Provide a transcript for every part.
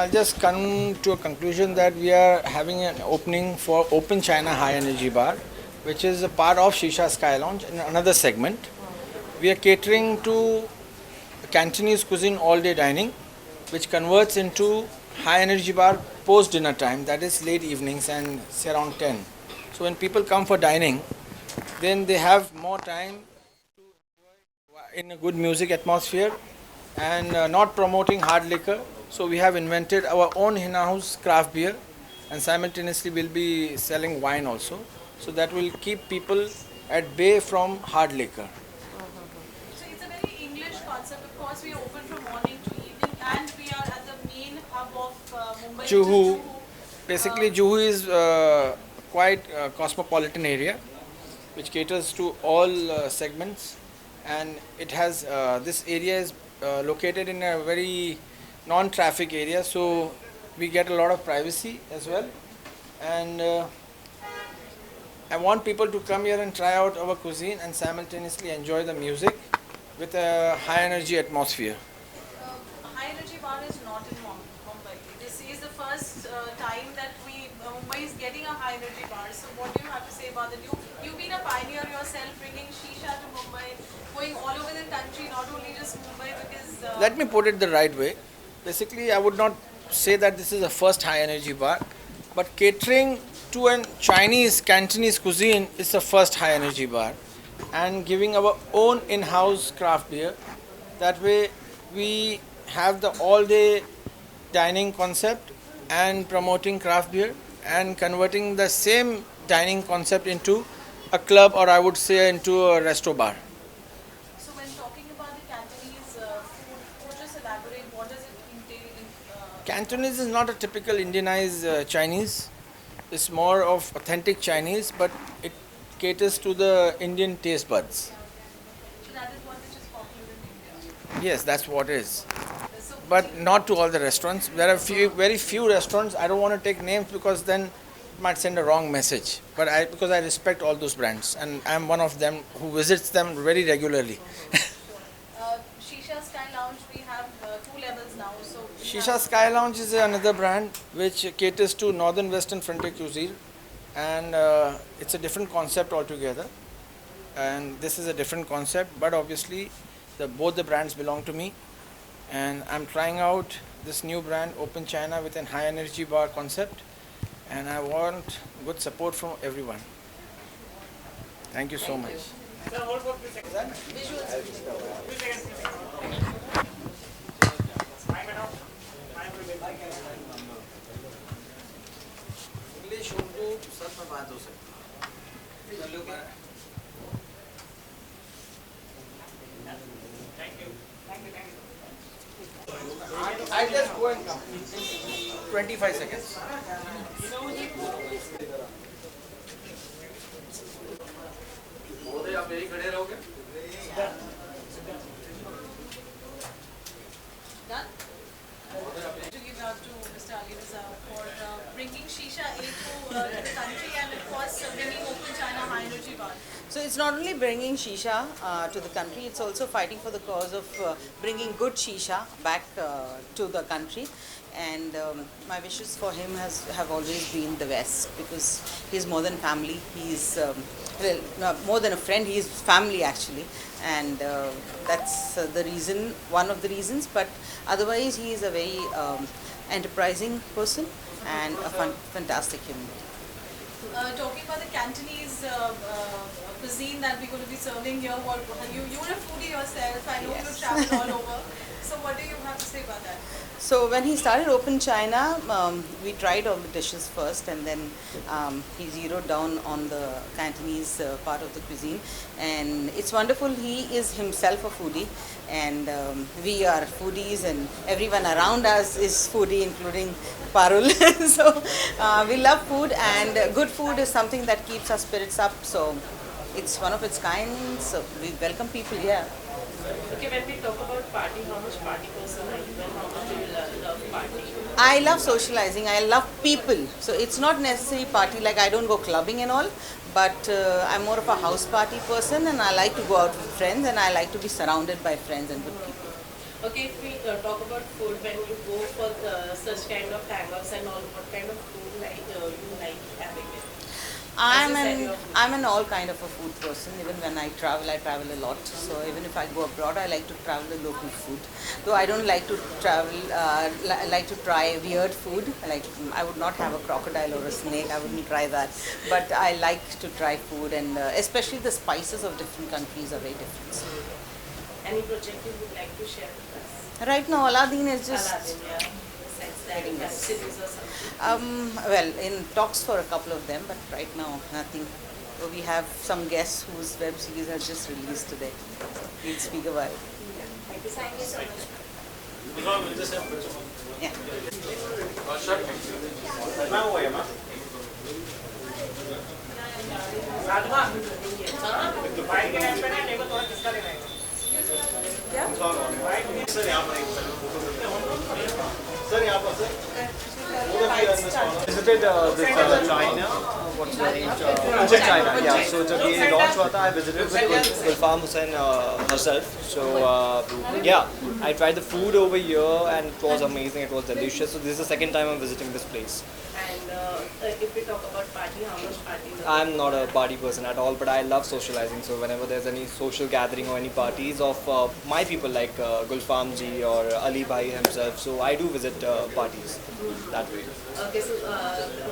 I'll just come to a conclusion that we are having an opening for Open China High Energy Bar, which is a part of Shisha Sky Lounge in another segment. We are catering to Cantonese cuisine all day dining, which converts into high energy bar post dinner time, that is late evenings and say around 10. So when people come for dining, then they have more time in a good music atmosphere and not promoting hard liquor. So we have invented our own in-house craft beer and simultaneously we'll be selling wine also. So that will keep people at bay from hard liquor. So it's a very English concept. Of course, we open from morning to evening, and we are at the main hub of Mumbai, which is Juhu, Juhu. basically Juhu is quite a cosmopolitan area which caters to all segments, and it has this area is located in a very non-traffic area, so we get a lot of privacy as well. And I want people to come here and try out our cuisine and simultaneously enjoy the music with a high energy atmosphere. High energy bar is not in Mumbai. This is the first time that Mumbai is getting a high energy bar. So what do you have to say about that? You've been a pioneer yourself, bringing shisha to Mumbai, going all over the country, not only just Mumbai, because Let me put it the right way. Basically, I would not say that this is the first high energy bar, but catering to a Chinese Cantonese cuisine is the first high energy bar, and giving our own in-house craft beer. That way, we have the all-day dining concept and promoting craft beer and converting the same dining concept into a club, or I would say into a resto bar. so when talking about the Cantonese food, could you just elaborate what does it entail in Cantonese is not a typical Indianized Chinese. It's more of authentic Chinese, but it caters to the Indian taste buds. so that is what which is popular in India. Yes, that's what is. So But not to all the restaurants. There are very few restaurants. I don't want to take names because then it might send a wrong message. But because I respect all those brands, and I'm one of them who visits them very regularly. Shisha Sky Lounge, we have two levels now. So we Shisha have, Sky Lounge is another brand which caters to northern western frontier cuisine, and it's a different concept altogether. And this is a different concept, but obviously, both the brands belong to me, and I'm trying out this new brand, Open China, with an high energy bar concept, and I want good support from everyone. Thank you so much. English Urdu सब में बात हो सकती है. I just go and come. 25 seconds. आप यही खड़े रहोगे. done. To give out to Mr. Ali Raza for bringing Shisha A to the country and of course bringing Open China High Energy Bar. So it's not only bringing shisha to the country, it's also fighting for the cause of bringing good shisha back to the country. And my wishes for him have always been the best, because he's more than family. He's well, no, more than a friend. He's family actually, and that's the reason, one of the reasons. But otherwise, he is a very enterprising person and a fantastic human being. Talking about the Cantonese cuisine that we're going to be serving here, you're a foodie yourself. I know you've traveled all over. So what do you have to say about that? So when he started Open China, we tried all the dishes first, and then he zeroed down on the Cantonese part of the cuisine, and it's wonderful. He is himself a foodie, and we are foodies, and everyone around us is foodie, including Parul. So we love food, and good food is something that keeps our spirits up. So it's one of its kind. So we welcome people here. Okay, when we talk about party, how much party person are you and how much do you love party? I love socializing. I love people. So it's not necessarily party, like I don't go clubbing and all, but I'm more of a house party person, and I like to go out with friends, and I like to be surrounded by friends and good people. Okay, if we talk about food, when you go for such kind of hangouts and all, what kind of food you like having it? As you said, your food. I'm an all kind of a food person. Even when I travel a lot. So even if I go abroad, I like to travel the local food. Though I don't like to travel, I like to try weird food. I would not have a crocodile or a snake. I wouldn't try that. But I like to try food, and especially the spices of different countries are very different. So Any project you would like to share with us? right now, Aladdin is just. Aladdin, yeah. Besides that, Getting web this. series or something. Well, in talks for a couple of them, but right now nothing. We have some guests whose web series has just released today. We'll speak about it. Thank you so much. Yeah. Visited this China. What's the name? China. Yeah. So जब ये launch हुआ था, I visited with Gulfam Hussain herself. So yeah, I tried the food over here and it was amazing. It was delicious. So this is the second time I'm visiting this place. And if we talk about party, how much party? I'm not a party person at all, but I love socializing. So whenever there's any social gathering or any parties of my people like Gulfam ji or Ali Bhai himself, so I do visit parties that way. Okay, so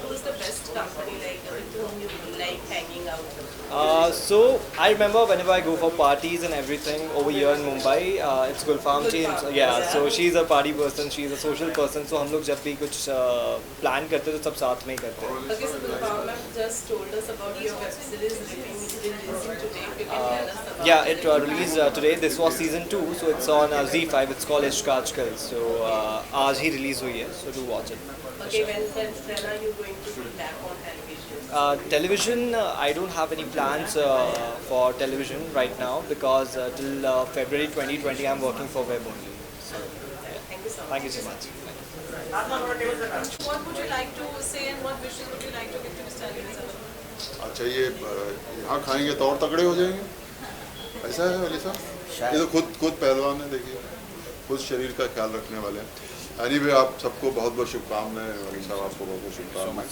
who's the best company with whom you like hanging out? So I remember whenever I go for parties and everything over here in Mumbai, it's Gulfam ji. Yeah, so she's a party person, she's a social person. So हम लोग जब भी कुछ plan करते हैं तो सब साथ में ही करते हैं. Okay, so Gulfam ma'am just told us about your web series releasing today. If you can tell us about Yeah, it released today. This was season 2, so it's on Z5. It's called Ishq Aajkal. So आज ही release हुई है. So do watch it. Okay, when are you going to be back on television? Television, I don't have any plans for television right now because till February 2020 I'm working for web only. So, Thank you so much. thank you so much. What would you like to say and what wishes would you like to give to Mr. Ali Reza? अच्छा ये यहाँ खाएंगे तो और तगड़े हो जाएंगे ऐसा है अली साहब ये तो खुद पहलवान है देखिए खुद शरीर का ख्याल रखने वाले हैं एनीवे आप सबको बहुत बहुत शुभकामनाएं अली साहब आपको बहुत बहुत शुभकामनाएं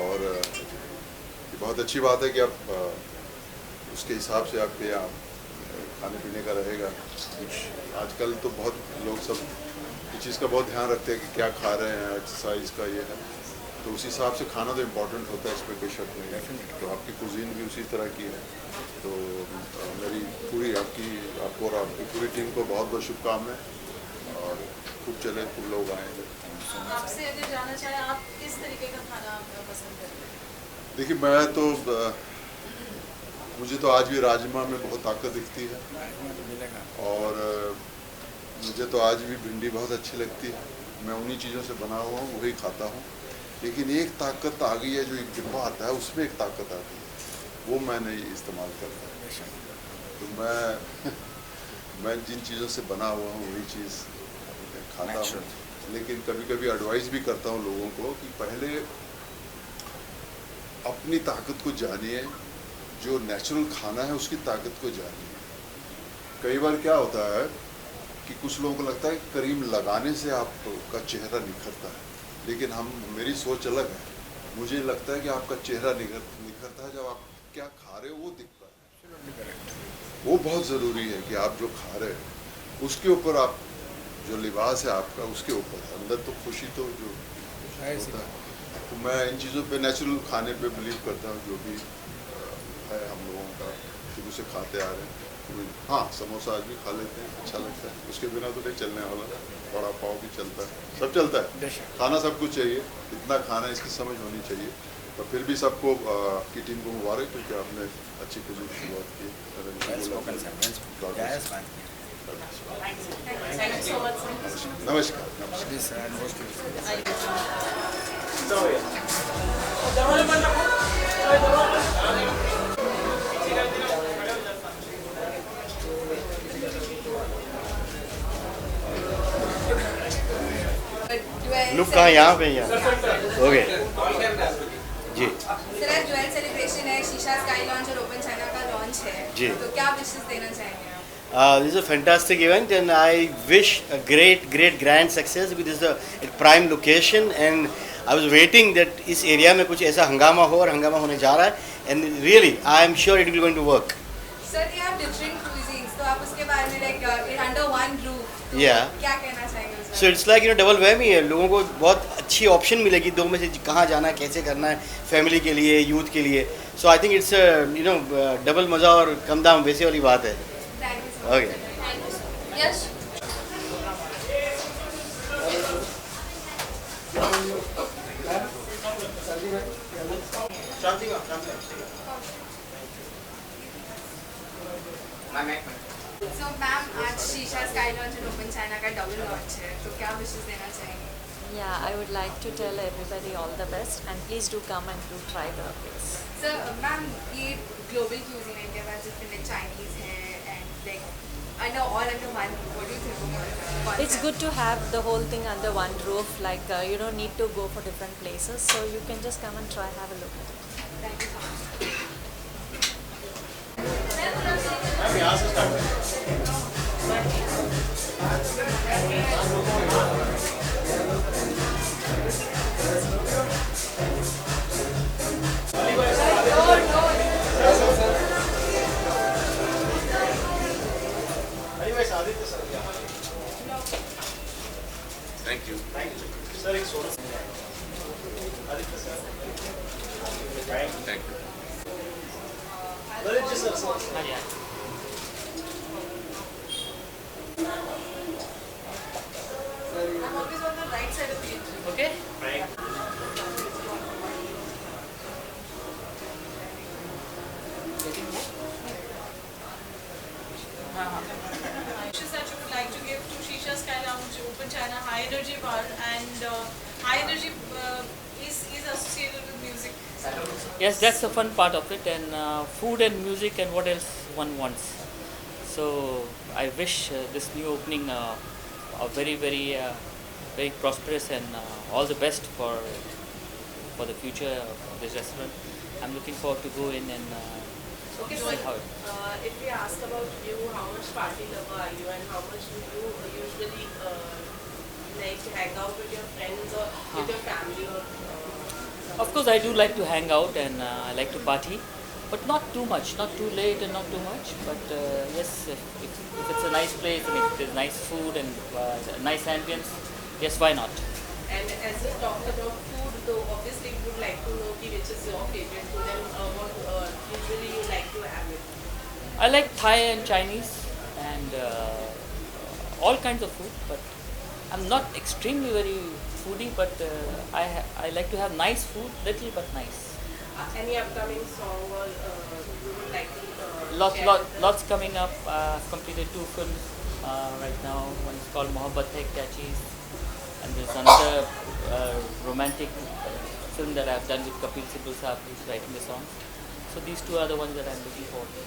और ये बहुत अच्छी बात है कि आप उसके हिसाब से आपके यहाँ खाने पीने का रहेगा कुछ आजकल तो बहुत लोग सब इस चीज़ का बहुत ध्यान रखते हैं कि क्या खा रहे हैं एक्सरसाइज का ये है तो उस हिसाब से खाना तो इम्पोर्टेंट होता है इसमें कोई शक नहीं है तो आपकी कुजीन भी उसी तरह की है तो मेरी पूरी आपको और आपकी पूरी टीम को बहुत बहुत शुभकामनाएं और खूब चले खूब लोग आएंगे आपसे अगर जानना चाहें आप किस तरीके का खाना पसंद करते हैं? देखिए मैं तो मुझे तो आज भी राजमा में बहुत ताकत दिखती है और मुझे तो आज भी भिंडी बहुत अच्छी लगती है मैं उन्हीं चीज़ों से बना हुआ हूँ वही खाता हूँ लेकिन एक ताकत आ गई है जो एक डिब्बा आता है उसमें एक ताकत आती है वो मैं नहीं इस्तेमाल करता तो मैं जिन चीज़ों से बना हुआ हूँ वही चीज़ खाता हूँ लेकिन कभी कभी एडवाइस भी करता हूँ लोगों को कि पहले अपनी ताकत को जानिए जो नेचुरल खाना है उसकी ताकत को जानिए कई बार क्या होता है कि कुछ लोगों को लगता है कि क्रीम लगाने से आपका चेहरा निखरता है लेकिन मेरी सोच अलग है मुझे लगता है कि आपका चेहरा निखरता है जब आप क्या खा रहे हो वो दिखता है वो बहुत ज़रूरी है कि आप जो खा रहे हो उसके ऊपर आप जो लिबास है आपका उसके ऊपर अंदर तो खुशी तो जो होता है तो मैं इन चीज़ों पे नेचुरल खाने पे बिलीव करता हूँ जो भी है हम लोगों का शुरू से खाते आ रहे हैं हाँ समोसा आज भी खा लेते हैं अच्छा लगता है उसके बिना तो नहीं चलने वाला बड़ा पाव भी चलता है सब चलता है खाना सब कुछ चाहिए इतना खाना इसकी समझ होनी चाहिए तो फिर भी सबको आपकी टीम को मुबारक क्योंकि आपने अच्छी खुशी की शुरुआत की Thank you so much, sir. नमस्कार लुक कहाँ यहाँ पे ओके जी सर आज ज्वेल सेलिब्रेशन है शीशा स्काई लॉन्च और ओपन चाइना का लॉन्च है जी। तो क्या विशेष देना चाहेंगे आप This is a fantastic event, and I wish a great, great, grand success because this is a prime location. And I was waiting that इस area में कुछ ऐसा हंगामा हो और हंगामा होने जा रहा है. And really, I am sure it will going to work. Sir ये आप डिफरेंट cuisines तो आप उसके बारे में like under one roof Yeah. क्या कहना चाहेंगे उस So it's like double whammy है. लोगों को बहुत अच्छी option मिलेगी दो में से कहाँ जाना है, कैसे करना है, family के लिए, youth के लिए. So I think it's a double मजा और कम दाम वैसे वाली बात है. Thank you Okay. Yes so ma'am आज शीशा sky launch and open China का डबल लॉन्च है तो क्या विशेष देना चाहेंगे Yeah, I would like to tell everybody all the best and please do come and do try the place. Sir ma'am ये global cuisine है इंडिया में different Chinese है and like under all under one roof. What do you think about that? It's good to have the whole thing under one roof, like you don't need to go for different places, so you can just come and try, have a look at it. Thank you so much. Thank you. Thank you. I'm always on the right side of the engine. Okay? Wishes that you would like to give to Shisha Sky Lounge, Open China, High Energy Bar, and High Energy is associated with music. Yes, that's the fun part of it, and food and music and what else one wants. So I wish this new opening a very, very, very prosperous and all the best for the future of this restaurant. I'm looking forward to go in and Okay, enjoy so how it. if we ask about you, how much party lover are you, and how much do you usually like to hang out with your friends or with your family or? Of course, I do like to hang out and I like to party, but not too much, not too late and not too much. But yes, if it's a nice place and if there's nice food and nice ambience, yes, why not? And as you talked about food, though, obviously you would like to know which is your favorite food and what usually you like to have it. I like Thai and Chinese and all kinds of food, but I'm not extremely very foodie, but I like to have nice food, little but nice. Any upcoming song or you would like to Lots coming up. I've completed 2 films right now. One is called Mohabbat Hai Kya Cheez, and there's another romantic film that I've done with Kapil Sibal Saab, who's writing the song. So these 2 are the ones that I'm looking forward to.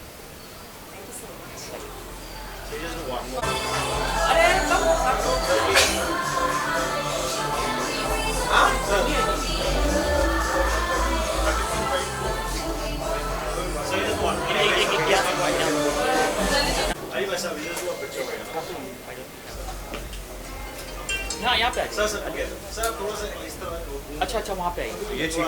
Thank you so much. हाँ यहाँ पे आइए। अच्छा अच्छा वहाँ पे आइए। ये चीज़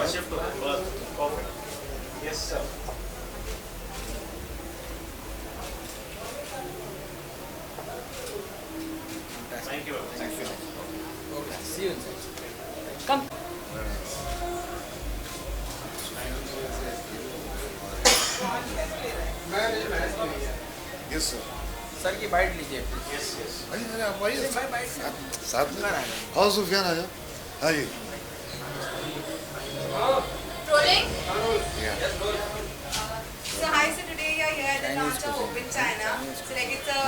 Okay, see you inside. Come. Yes, sir. Sir की बाइट लीजिए अरे आप आइए साथ में आओ सुफियान आ जाओ हाँ जी Rolling. Yeah. So hi, so today you are here at the launch of Open China. So like it's a.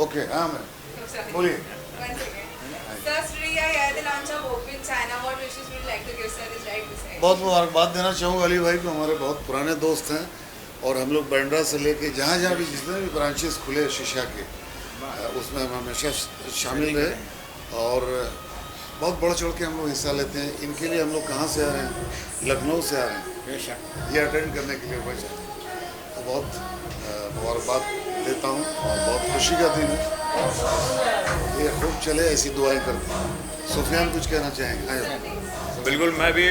Okay, हाँ मैं Oh, sorry. बोलिए One second. Sir, today you are here at the launch of Open China. What wishes would you like to give? Sir is right to say. बहुत मुबारकबाद देना चाहूँगा अली भाई को हमारे बहुत पुराने दोस्त हैं और हम लोग बैंड्रा से लेके जहाँ जहाँ भी जितने भी ब्रांचेस खुले शीशा के उसमें हम हमेशा शामिल रहे और बहुत बढ़ चढ़ के हम लोग हिस्सा लेते हैं इनके लिए हम लोग कहाँ से आ रहे हैं लखनऊ से आ रहे हैं ये अटेंड करने के लिए वजह तो बहुत मुबारकबाद देता हूँ और बहुत खुशी का दिन है। ये खूब चले, ऐसी दुआएं करते हैं। सुफियान कुछ कहना चाहेंगे? हाँ, बिल्कुल, मैं भी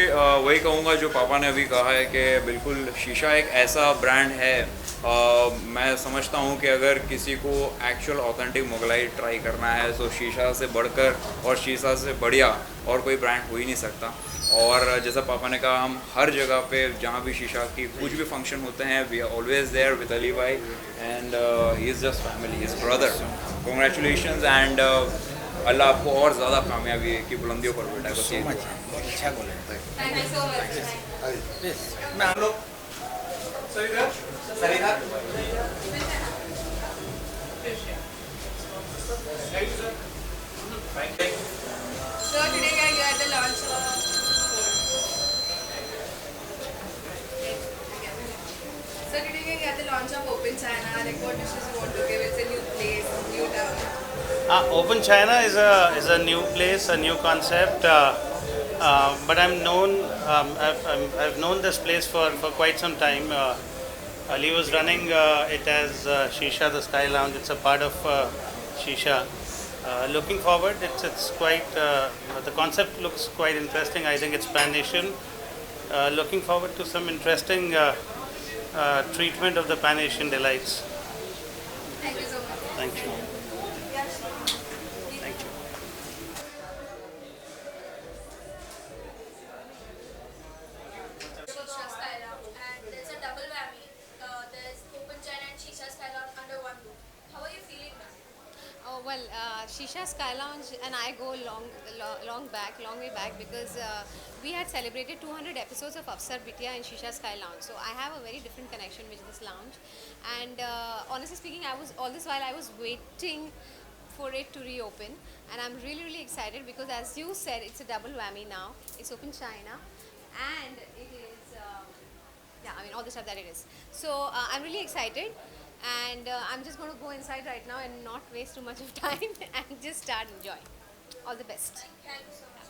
वही कहूँगा जो पापा ने अभी कहा है कि बिल्कुल शीशा एक ऐसा ब्रांड है। मैं समझता हूँ कि अगर किसी को एक्चुअल ऑथेंटिक मुगलाई ट्राई करना है तो शीशा से बढ़कर और शीशा से बढ़िया और कोई ब्रांड हो ही नहीं सकता। और जैसा पापा ने कहा, हम हर जगह पे जहाँ भी शीशा की कुछ भी फंक्शन होते हैं, we are always there with Ali भाई, and he is just family, his brother. Congratulations and Allah आपको और ज़्यादा कामयाबी की बुलंदियों पर बैठा सो मच, बहुत अच्छा बोले। Thank you so much. मैं हम लोग So today we are at the launch of So today we are at the launch of Open China. Like what wishes you want to give? It's a new place, new town. Open China is a new place, a new concept. But I've known this place for quite some time. Ali was running it as Shisha, the Sky Lounge. It's a part of Shisha. Looking forward, it's quite the concept looks quite interesting. I think it's pan-Asian. Looking forward to some interesting treatment of the pan-Asian delights. Thank you so much. Thank you. Thank you. Shisha Sky Lounge, and there's a double whammy. There's Open China and Shisha Sky Lounge under one roof. How are you feeling, ma'am? Oh, well, Shisha Sky Lounge and I go long way back because we had celebrated 200 episodes of Afsar Bitya in Shisha Sky Lounge. So I have a very different connection with this lounge. And honestly speaking, all this while I was waiting for it to reopen, and I'm really excited because, as you said, it's a double whammy now. It's Open China, and it is all the stuff that it is. So I'm really excited. And I'm just going to go inside right now and not waste too much of time and just start enjoying. All the best. Thank you so much.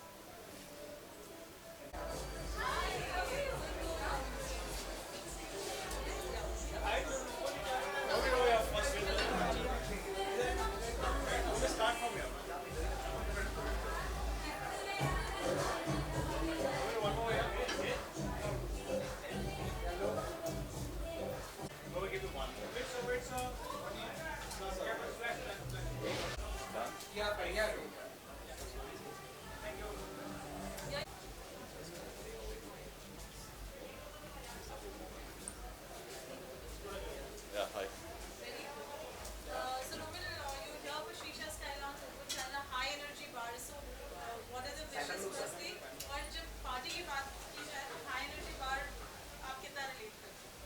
Yeah, hi. So Romil, you here for Shisha Sky Lounge, Open China, high energy bar. So what are the wishes firstly? और जब party की बात की जाए तो high energy bar आप कितना relate करते हैं?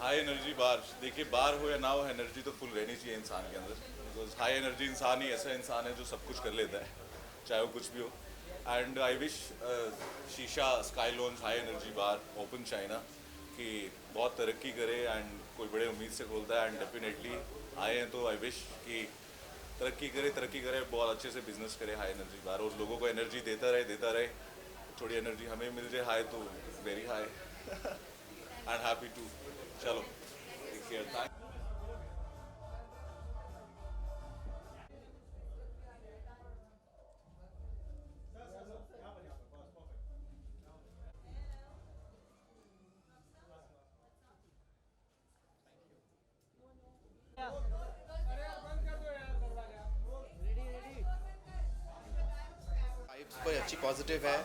हाई एनर्जी बार, देखिए बार हो या ना हो, एनर्जी तो फुल रहनी चाहिए इंसान के अंदर। बिकॉज हाई एनर्जी इंसान ही ऐसा इंसान है जो सब कुछ कर लेता है, चाहे वो कुछ भी हो। एंड आई विश शीशा स्काई लॉन्ज हाई एनर्जी बार ओपन चाइना कि बहुत तरक्की करे, एंड कोई बड़े उम्मीद से खोलता है, एंड डेफिनेटली आए हैं तो आई विश कि तरक्की करे, बहुत अच्छे से बिजनेस करे हाई एनर्जी बार, और लोगों को एनर्जी देता रहे। थोड़ी एनर्जी हमें मिल जाए हाई तो very high and happy too. चलो टेक केयर। पर अच्छी पॉजिटिव है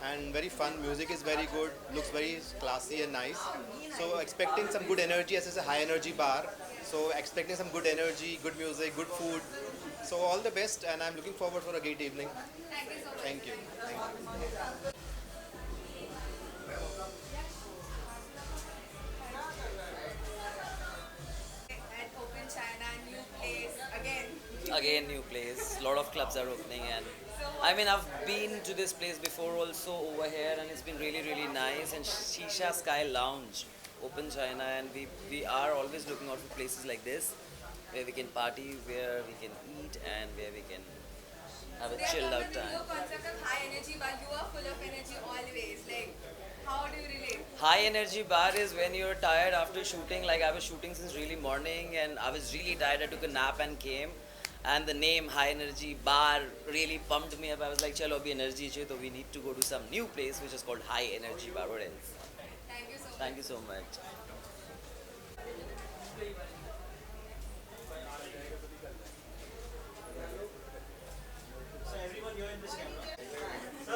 and very fun, music is very good, looks very classy and nice, so expecting some good energy as a high energy bar, so expecting some good energy, good music, good food, so all the best and I am looking forward for a great evening. Thank you. At Open China, new place again. Again, new place. Lot of clubs are opening, and I mean, I've been to this place before also over here, and it's been really nice. And Shisha Sky Lounge, Open China, and we are always looking out for places like this where we can party, where we can eat, and where we can have a chilled out time. Your concept of high energy, but you are full of energy always. Like, How do you relate? High energy bar is when you're tired after shooting. Like I was shooting since really morning and I was really tired. I took a nap and came. And the name High Energy Bar really pumped me up. I was like, chalo, abhi energy chahiye, so we need to go to some new place which is called High Energy Bar. What else? Thank you so much. Thank you so much. So everyone here in this camera.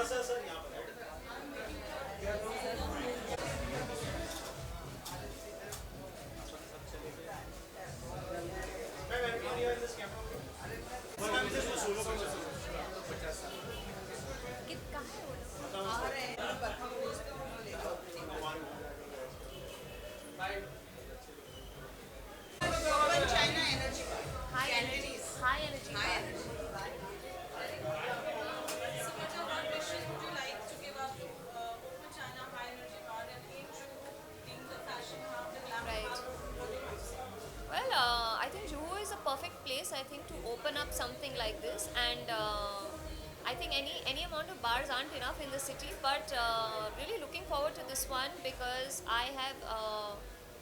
Sir, यहाँ पर. Ma'am, everyone here in this camera. Ma'am, this is solo picture. Open China Energy Bar. High energy. High energy. High energy. So what wishes would you like to give up to Open China High Energy Bar and aim to being the fashion hub, the glamour Right. hub? What do you say? Well, I think Juhu is a perfect place, I think, to open up something like this. And I think any amount of bars aren't enough in the city, but really looking forward to this one because I have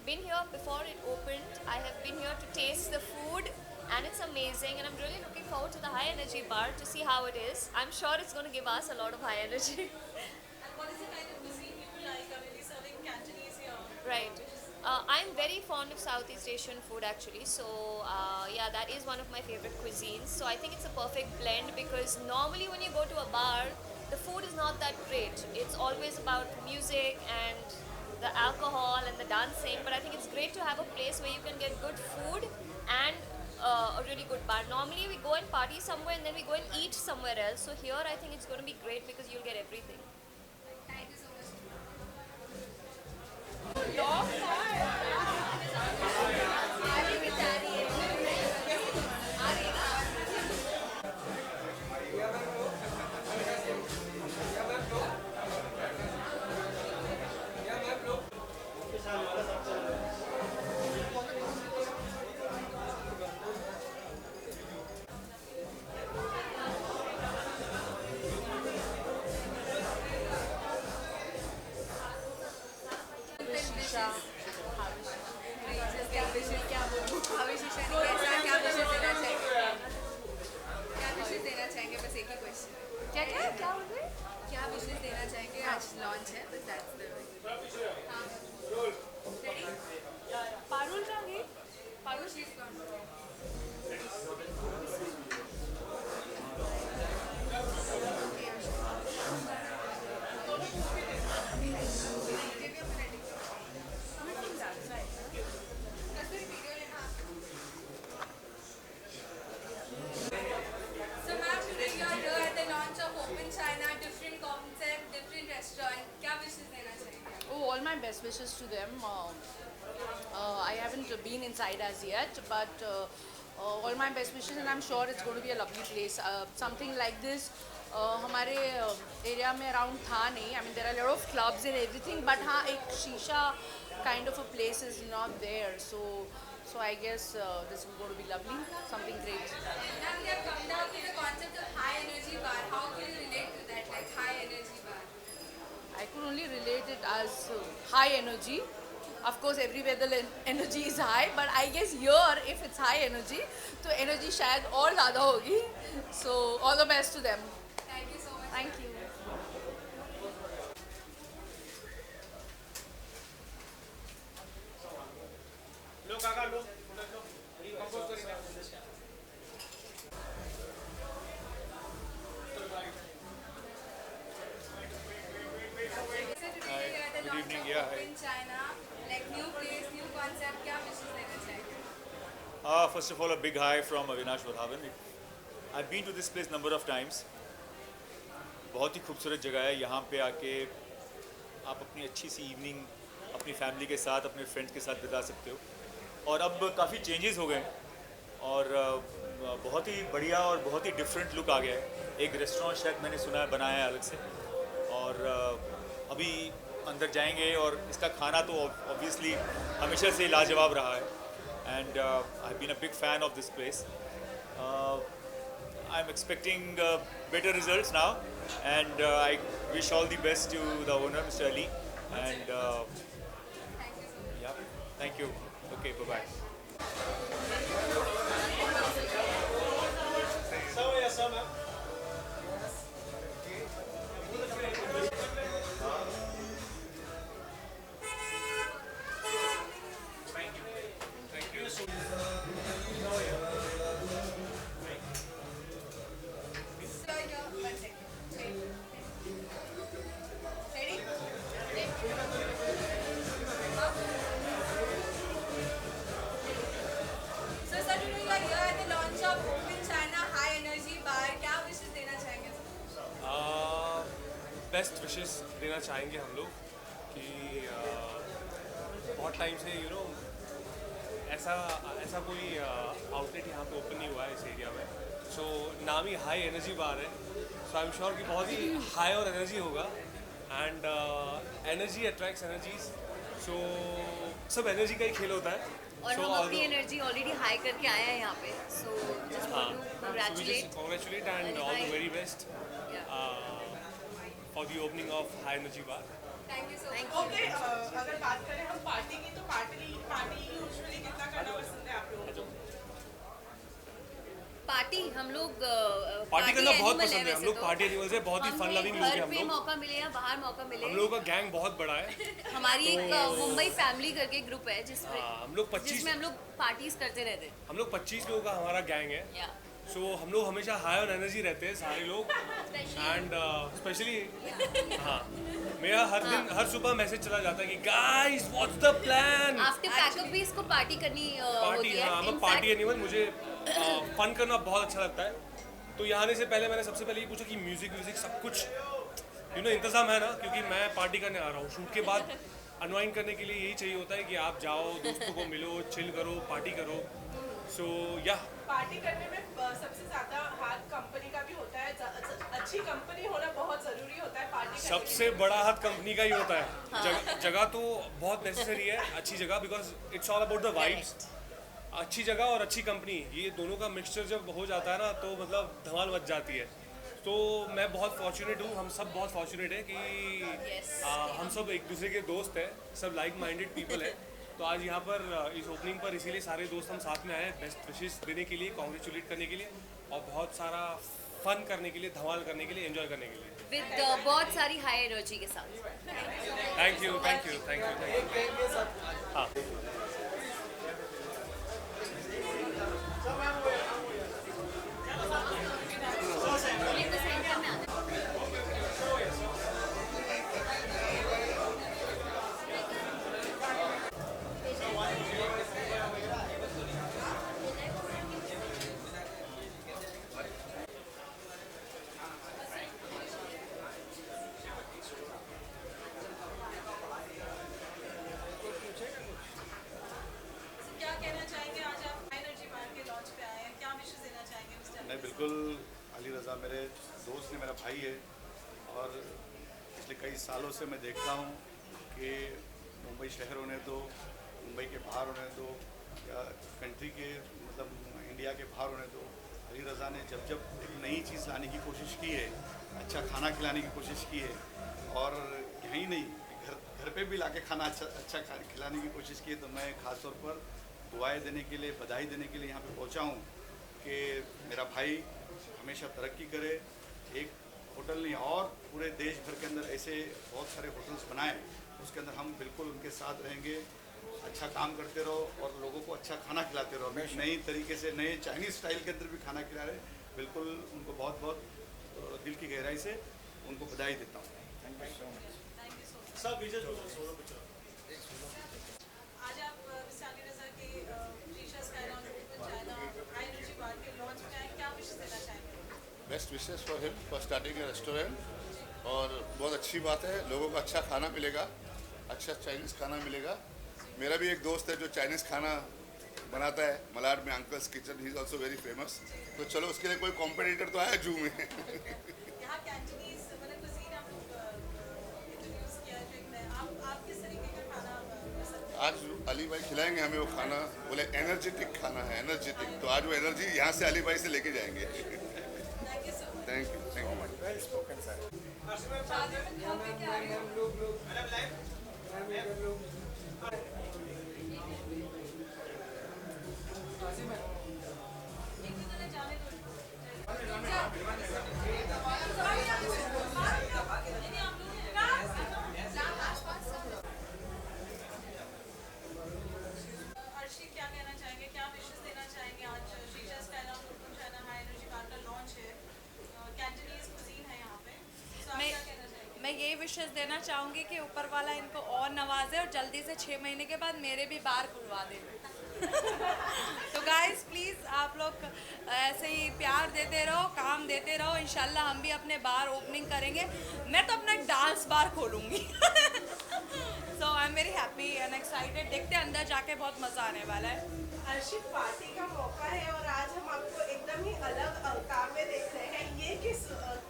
been here before it opened. I have been here to taste the food and it's amazing, and I'm really looking forward to the High Energy Bar to see how it is. I'm sure it's going to give us a lot of high energy. And what is the kind of cuisine you like? Are we serving Cantonese here? Right. I'm very fond of Southeast Asian food actually, so yeah, that is one of my favorite cuisines. So I think it's a perfect blend because normally when you go to a bar, the food is not that great. It's always about music and the alcohol and the dancing, but I think it's great to have a place where you can get good food and a really good bar. Normally we go and party somewhere and then we go and eat somewhere else. So here I think it's going to be great because you'll get everything. Thank you so much. क्या विशेष देना चाहेंगे? आज launch है, बस that's the ready? Parul Rangi? Parul, she's gone. So ma'am, today you are here at the launch of Open China, different concept, different restaurant. क्या wishes देना चाहेंगे? Oh, all my best wishes to them. I haven't been inside as yet, but all my best wishes, and I'm sure it's going to be a lovely place. Something like this, हमारे area में around था नहीं. I mean, there are a lot of clubs and everything, but हाँ एक शीशा kind of a place is not there. So I guess this is going to be lovely, something great. Now we have come down to the concept of high energy bar. How do you relate to that, like high energy bar? I could only relate it as high energy. Of course, everywhere the energy is high, but I guess here, if it's high energy, तो energy शायद और ज़्यादा होगी. So all the best to them. Thank you so much. Thank you. लो काका लो compose करेंगे in this camera. So today you are at the Good launch evening. of Yeah, hi. Open China, like new place, new concept. क्या wishes देना चाहेंगे? First of all, a big hi from Avinash Wadhawan. I've been to this place number of times. बहुत ही खूबसूरत जगह है. यहाँ पे आके आप अपनी अच्छी सी इवनिंग अपनी फैमिली के साथ, अपने फ्रेंड्स के साथ बिता सकते हो. और अब काफ़ी चेंजेस हो गए और बहुत ही बढ़िया और बहुत ही डिफरेंट लुक आ गया है. एक रेस्टोरेंट शायद मैंने सुना है बनाया है अलग से, और अभी अंदर जाएंगे और इसका खाना तो ऑब्वियसली हमेशा से लाजवाब रहा है. And I have been a big fan of this place. I am expecting better results now, and I wish all the best to the owner, Mr. Ali, and yeah, thank you. Okay, bye bye. So, sir, today you are here at the launch of Open China High Energy Bar. क्या wishes देना चाहेंगे sir? Best wishes देना चाहेंगे हम लोग कि बहुत time से ऐसा कोई आउटलेट यहाँ पे ओपन नहीं हुआ है इस एरिया में. सो नाम ही हाई एनर्जी बार है. सो आई एम श्योर कि बहुत ही हाई और एनर्जी होगा. And energy attracts energies. So सब एनर्जी का ही खेल होता है. और हम अपनी एनर्जी ऑलरेडी हाई करके आए हैं यहाँ पे. So just want to congratulate and all the very best for the opening of high energy bar. Thank you so much. Okay, अगर बात करें हम पार्टी की तो पार्टी यूजुअली कितना करना पसंद है आप लोगों को? पार्टी हम लोग पार्टी करना बहुत पसंद है. हम लोग पार्टी एनिमल्स है. बहुत ही फन लविंग लोग हैं हम घर पे लोग. मौका मिले या बाहर मौका मिले. हम लोगों का गैंग बहुत बड़ा है. हमारी एक मुंबई फैमिली करके ग्रुप है जिसमें हम लोग 25 जिसमें हम लोग पार्टीज करते रहते हैं. हम लोग 25 लोगों का हमारा गैंग है. सो हम लोग हमेशा हाई और एनर्जी रहते हैं सारे लोग. एंड स्पेशली हाँ, मेरा हर सुबह मैसेज चला जाता है कि guys what's the plan. After pack up भी इसको पार्टी करनी पार्टी. होती है. हाँ, मैं पार्टी एनिमल. मुझे फन करना बहुत अच्छा लगता है. तो यहाँ आने से पहले मैंने सबसे पहले ये पूछा कि म्यूजिक सब कुछ इंतज़ाम है ना, क्योंकि मैं पार्टी करने आ रहा हूँ. शूट के बाद अनवाइंड करने के लिए यही चाहिए होता है कि आप जाओ, दोस्तों को मिलो, चिल करो, पार्टी करो. सो या पार्टी करने में सबसे ज्यादा हाथ कंपनी का भी होता है. अच्छी कंपनी होना बहुत जरूरी होता है पार्टी करने सबसे बड़ा हाथ कंपनी का ही होता है. जगह तो बहुत नेसेसरी है, अच्छी जगह, because it's all about the vibes. अच्छी जगह और अच्छी कंपनी, ये दोनों का मिक्सचर जब हो जाता है ना तो मतलब धमाल मच जाती है. तो मैं बहुत फॉर्चुनेट हूँ. हम सब बहुत फॉर्चुनेट हैं कि हम सब एक दूसरे के दोस्त हैं. सब लाइक माइंडेड पीपल हैं. तो आज यहाँ पर इस ओपनिंग पर इसीलिए सारे दोस्त हम साथ में आए हैं बेस्ट विशेस देने के लिए, कॉन्ग्रेचुलेट करने के लिए और बहुत सारा फन करने के लिए, धमाल करने के लिए, एंजॉय करने के लिए. विद बहुत सारी हाई एनर्जी के साथ. Thank you thank you thank you. हाँ, क्या कहना चाहेंगे? आज आप एनर्जी बार के लॉन्च पे आए हैं, क्या विशेष देना चाहेंगे मिस्टर? मैं बिल्कुल अली रज़ा मेरे दोस्त ने, मेरा भाई है और पिछले कई सालों से मैं देखता हूँ कि मुंबई शहर होने तो, मुंबई के बाहर होने तो या कंट्री के मतलब इंडिया के बाहर होने तो, अली रज़ा ने जब एक नई चीज़ लाने की कोशिश की है, अच्छा खाना खिलाने की कोशिश की है और यहीं नहीं घर पे भी लाके खाना अच्छा खिलाने की कोशिश की है. तो मैं ख़ास तौर पर दुआएं देने के लिए, बधाई देने के लिए यहाँ पे पहुँचा हूँ कि मेरा भाई हमेशा तरक्की करे. एक होटल नहीं और पूरे देश भर के अंदर ऐसे बहुत सारे होटल्स बनाए, उसके अंदर हम बिल्कुल उनके साथ रहेंगे. अच्छा काम करते रहो और लोगों को अच्छा खाना खिलाते रहो. नई तरीके से नए चाइनीज़ स्टाइल के अंदर भी खाना खिला रहे. बिल्कुल उनको बहुत बहुत दिल की गहराई से उनको बधाई देता हूँ. Thank you so much. आज आप मिस्टर अली रज़ा के शीशा sky lounge open China high energy बार के लॉन्च में आए, क्या विशेष देना चाहेंगे? Best wishes for him for starting A restaurant. और बहुत अच्छी बात है, लोगों को अच्छा खाना मिलेगा, अच्छा चाइनीज़ खाना मिलेगा. मेरा भी एक दोस्त है जो चाइनीज़ खाना बनाता है मलाड में, uncle's kitchen. He is also very famous. तो चलो उसके लिए कोई कॉम्पिटिटर तो आया जू में. यहाँ कैंटनीज मतलब कुजीन आप इंट्रोड्यूस किया है जो नया, आप किस तरीके का खाना पसंद है? आज अली भाई खिलाएंगे हमें वो खाना. बोले एनर्जेटिक खाना है, एनर्जेटिक. तो आज वो एनर्जी यहाँ से अली भाई से लेके जाएंगे. Thank you much. Well spoken sir. Arshi क्या कहना चाहेंगे, क्या विशेष देना चाहेंगे? आज शीशा sky lounge open China high energy बार का लॉन्च है, कैंटनीज कुजीन है यहाँ पे, तो आप क्या कहना चाहेंगे? मैं ये विशेष देना चाहूँगी कि ऊपर वाला इनको और नवाजे और जल्दी से 6 महीने के बाद मेरे भी बार खुलवा दे। तो गाइस प्लीज़ आप लोग ऐसे ही प्यार देते रहो, काम देते रहो, इंशाल्लाह हम भी अपने बार ओपनिंग करेंगे। मैं तो अपना एक डांस बार खोलूँगी। So I am very happy and excited. देखते हैं अंदर जाके बहुत मज़ा आने वाला है। अर्शित पार्टी का मौका है और आज हम आपको एकदम ही अलग अवतार में देख रहे हैं। ये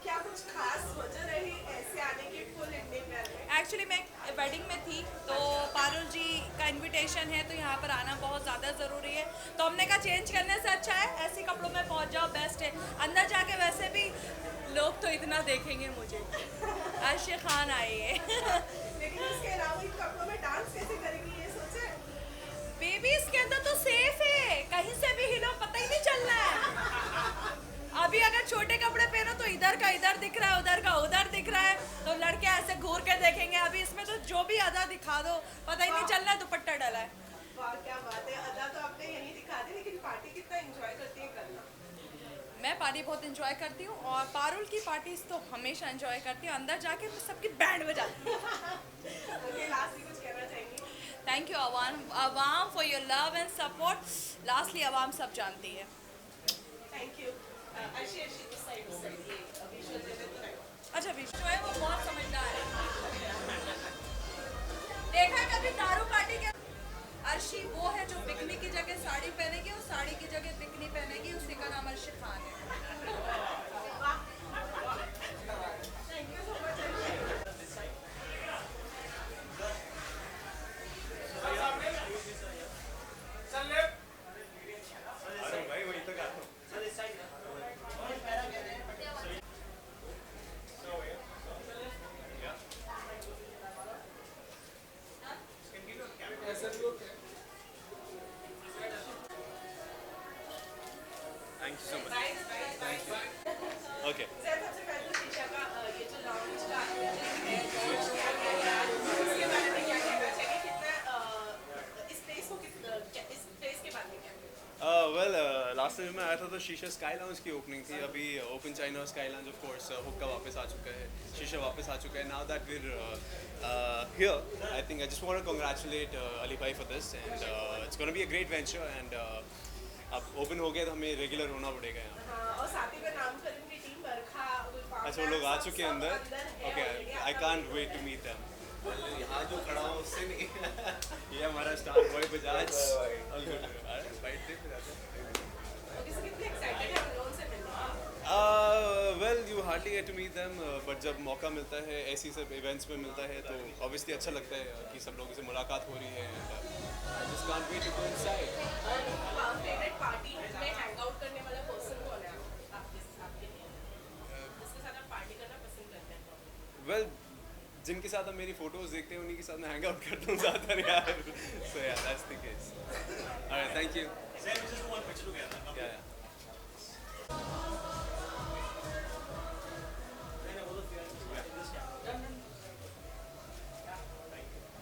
क्या कुछ खास वजह रही ऐसे आने की फुल इंडियन वेयर में? एक्चुअली मैं वेडिंग में थी तो पारुल जी का इनविटेशन है तो यहाँ पर आना बहुत ज़्यादा ज़रूरी है, तो हमने कहा चेंज करने से अच्छा है ऐसे कपड़ों में पहुँच जाओ, बेस्ट है। अंदर जाके वैसे भी लोग तो इतना देखेंगे मुझे। अर्शी खान आई है। लेकिन उसके अलावा इन कपड़ों में डांस कैसे करेगी ये सोचे? बेबी इसके अंदर तो सेफ है, कहीं से भी हिलो पता ही नहीं चल रहा है। अभी अगर छोटे कपड़े पहनो तो इधर का इधर दिख रहा है, उधर का उधर दिख रहा है, तो लड़के ऐसे घूर के देखेंगे। अभी इसमें तो जो भी अदा दिखा दो पता ही नहीं चल रहा है दुपट्टा डाला है। वाह क्या बात है, अदा तो आपने यही दिखा दी, लेकिन पार्टी कितना एंजॉय करती है करना? मैं पार्टी बहुत एंजॉय करती हूँ और पारुल की पार्टीज तो हमेशा एंजॉय करती हूँ। अंदर जाके मैं सबकी बैंड बजाती हूँ। लास्टली कुछ कहना चाहेंगी? Thank you Awam for your love and support. Lastly अवाम सब जानती है। Thank you. अर्शी इस साइड ये विजुअल दे देते हैं। अच्छा विश्व है वो बहुत समझदार है। देखा कभी दारू पार्टी के? अर्शी वो है जो बिकनी की जगह साड़ी पहनेगी और साड़ी की जगह बिकनी पहनेगी, उसी का नाम अर्शी खान है। Thank you so much. भाई वहीं तक आता हूँ। Thank you so much. Thank you. Okay. सबसे पहले तो शीशा का ये जो लॉन्च का इसके बारे में क्या कहना चाहिए? कितना इस प्लेस को इस प्लेस के बारे में क्या? Well, लास्ट टाइम मैं आया था तो शीशा स्काई लाउंज की ओपनिंग थी। अभी ओपन चाइना और स्काई लाउंज ऑफ कोर्स हुक्का वापस आ चुका है, शीशा वापस आ चुका है। Now that we're here, I think I just want to congratulate Ali भाई for this and it's gonna be a great venture and अब ओपन हो गया तो हमें रेगुलर होना पड़ेगा यहाँ। हाँ, और साथ ही में नामकरण की टीम बरखा अच्छा वो लोग आ चुके हैं अंदर? Okay, I can't wait to meet them. यहाँ जो खड़ा हूँ उससे नहीं। ये हमारा star boy Bajaj. Well you hardly get to meet them, but जब मौका मिलता है ऐसी सब इवेंट्स में मिलता है तो ऑब्वियसली अच्छा लगता है कि सब लोगों से मुलाकात हो रही है and I just can't wait to go inside. Favourite party में हैंग आउट करने वाला पर्सन कौन है आपके लिए? जिसके साथ आप पार्टी करना पसंद करते हैं? वेल जिनके साथ हम मेरी फोटोज देखते हैं उन्हीं के साथ मैं हैंग आउट करता हूँ ज़्यादातर यार। सो या that's the case. Alright, thank you.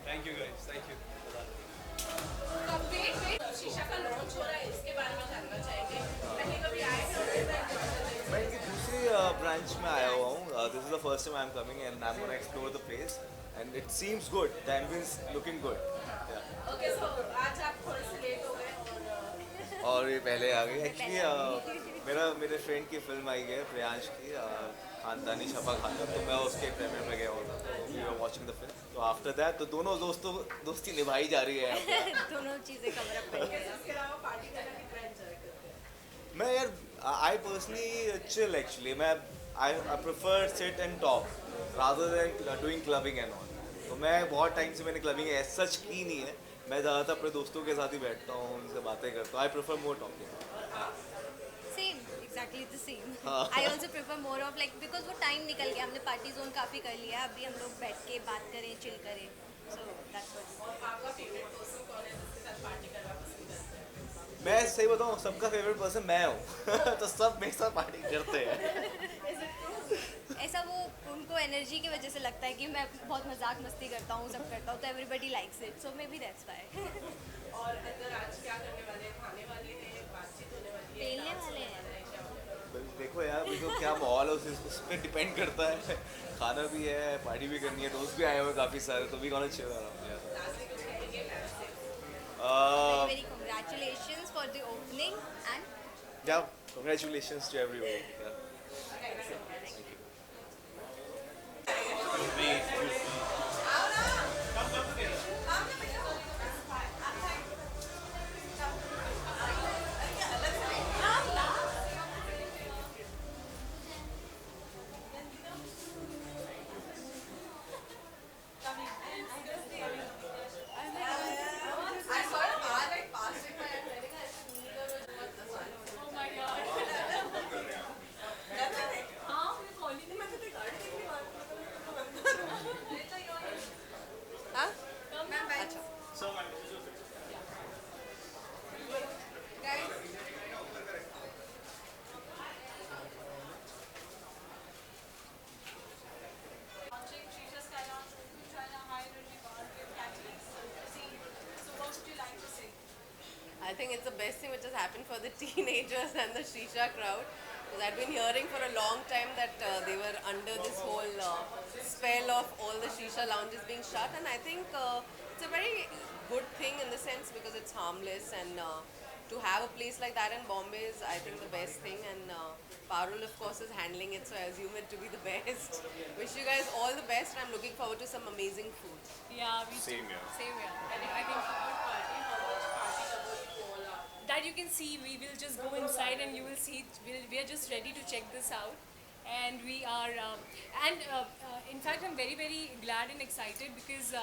Thank you guys. Thank you. शीशा का लॉन्च हो रहा है, इसके बारे में जानना चाहेंगे। पहले कभी आए थे? मैं इनकी दूसरी ब्रांच में आया हुआ हूँ। This is the first time I am coming and I am gonna explore the place and it seems good, the ambience looking good. Okay, so आज आप थोड़े से लेट हो गए और ये पहले आ गई। एक्चुअली मेरे फ्रेंड की फिल्म आई है प्रियांश की, खानदानी छपा खाना, तो मैं उसके प्रीमियर में गया हुआ था, तो we were watching the film. तो आफ्टर दैट तो दोनों दोस्ती निभाई जा रही है यहाँ पे। दोनों चीज़ें कवर अप इसके अलावा पार्टी करना कितना एंजॉय करते हैं? मैं यार आई पर्सनली चिल एक्चुअली। मैं I prefer sit and talk rather than doing clubbing and all. तो मैं बहुत टाइम से मैंने क्लबिंग एज सच की नहीं है, मैं ज़्यादातर अपने दोस्तों के साथ ही बैठता हूँ, उनसे बातें करता हूँ। I prefer more talking. Same exactly the same. हाँ। I also prefer more of like because वो टाइम निकल गया, हमने पार्टी जोन काफ़ी कर लिया, अभी हम लोग बैठ के बात करें, चिल करें, So that's what. मैं सही बताऊँ सबका फेवरेट पर्सन मैं हूँ तो सब मेरे साथ पार्टी करते हैं ऐसा वो उनको एनर्जी की वजह से लगता है कि मैं बहुत मजाक मस्ती करता हूँ, सब करता हूँ, तो everybody likes it, so may be that's why. और अंदर आज क्या करने वाले हैं? खाने वाले हैं, बातचीत होने वाली है, खेलने डांस वाले होने वाला है, क्या होगा? देखो यार देखो क्या माहौल है उस पर डिपेंड करता है खाना भी है पार्टी भी करनी है दोस्त भी आए हुए काफ़ी सारे तो भी गाना चाहिए Very congratulations for the opening and yeah congratulations to everyone yeah. Launching Shisha Sky Lounge, Open China, High Energy Bar, Cantonese cuisine. So what would you like to say? I think it's the best thing which has happened for the teenagers and the shisha crowd. Because I've been hearing for a long time that they were under this whole spell of all the shisha lounges being shut, and I think it's a very good thing in the sense because it's harmless, and to have a place like that in Bombay is, I think, the best thing. And Parul, of course, is handling it, so I assume it to be the best. Wish you guys all the best, and I'm looking forward to some amazing food. Yeah, we Same here. Same here. I think that you can see. We will just go inside and you will see. We are just ready to check this out, and we are. In fact, I'm very very glad and excited because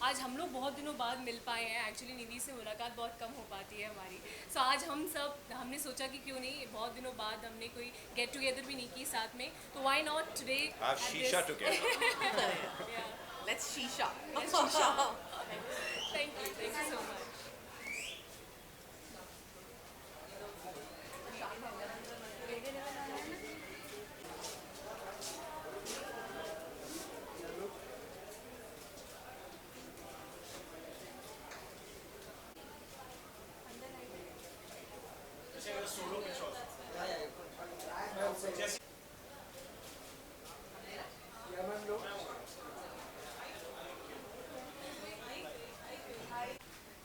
आज हम लोग बहुत दिनों बाद मिल पाए हैं. Actually, निधि से मुलाकात बहुत कम हो पाती है हमारी. So आज हमने सोचा कि क्यों नहीं बहुत दिनों बाद हमने कोई get together भी नहीं की साथ में. तो why not today? Have shisha together. Yeah. Let's shisha. Let's shisha. Thank you so much.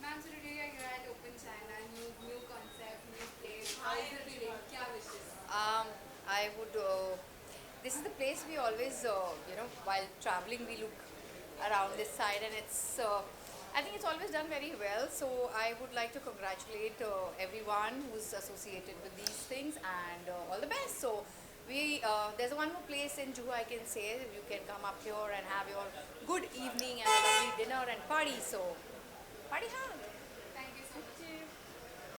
Ma'am, so today you're at Open China, new concept, new place. How is it feeling? क्या wishes? I would. This is the place we always, while traveling, we look around this side, and it's. I think it's always done very well. So I would like to congratulate everyone who's associated with these things, and all the best. So there's one more place in Juhu I can say you can come up here and have your good evening and a lovely dinner and party. So party hard.